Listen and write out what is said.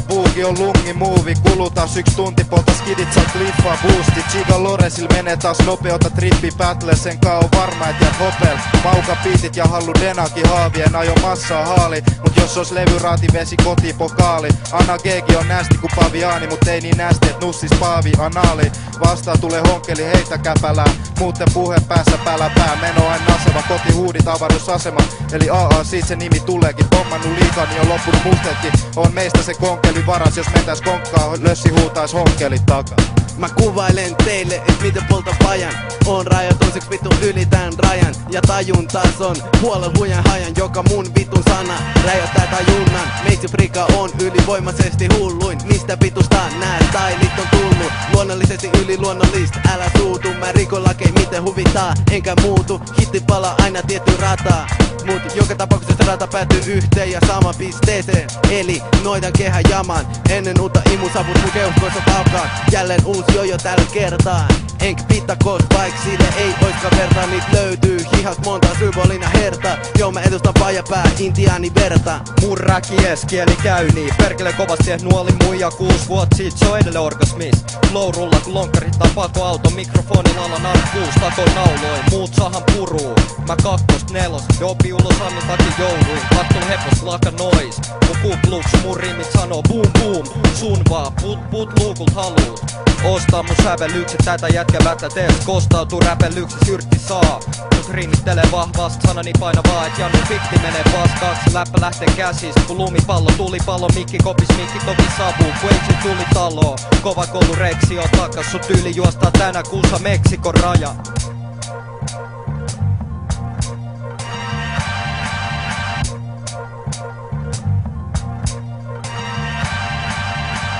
Boogie on lungi muuvi, kulutas 1 tunti, polta skidit, saa kliffaa boostit. Chiga Loresil menee taas nopeutta trippi battle, sen kaa on varma et jät hopel. Mauka piitit ja hallu denaki haavien, ajo massaa haali. Mut jos os levyraati vesi koti pokaali. Anna Gegi on nästi ku paviaani, mut ei niin nästi et nussis paavi anaali. Vastaa tulee honkeli heitä käpälää, muuten puhe päässä päläpää. Meno aina naseva, koti huudit avaruusasema. Eli AA siitä se nimi tuleekin, pommannu liikaa niin on loppunut mustetkin. On meistä se konkeli varas, jos mentäis konkkaa, lössi huutais honkelit takaa. Mä kuvailen teille, et miten polta pajan. On rajatuiseksi vittu yli tän rajan. Ja tajun taas on puolen huijan hajan, joka mun vitun sana räjäyttää tajunnan. Meitsi frika on ylivoimaisesti hulluin. Mistä vitusta nää stylit on tullut? Luonnollisesti yliluonnollista, älä suutu. Mä rikon lakei miten huvittaa, enkä muutu. Hitti palaa aina tietty rataa. Mut joka tapauksessa rata päätyy yhteen ja samaan pisteeseen. Eli noidan kehä jaman. Ennen uutta imusavut mun keuhkoissa paukaan. Jälleen uusi jojo tällä kertaa. Enk pittakos vaik sille ei oiskaan vertaa. Niit löytyy hihas monta symbolina herta. Joo mä edustan pajapää, intiaani verta. Mun räkies kieli käy niin. Perkele kovasti et nuoli muija 6 vuot siitä se on edelleen orgasmis. Flow rulla kun lonkkarit tai pakoauto. Mikrofonilla alan arkkuus takon nauloin. Muut sahan puruu. Mä 2-4 dopi ulos annin takin jouduin. Kattul hepos laka nois. Mun kukluks mun riimit sanoo boom boom. Sun vaan put luukult haluut. Ostaa mun sävellykset, tätä jätkä vätä tees. Kostautuu räpellykset, yrtti saa. Mut rinnittelee vahvast, sanani painavaa. Et Jannu fikti menee paskaaksi, läppä lähtee käsis. Kun lumipallo, tulipallo, mikki kopis, mikki toki savuu. Kun eikö tuli talo, kova koulu reksi on takas. Sut yli juostaa tänä kuussa Meksikon raja.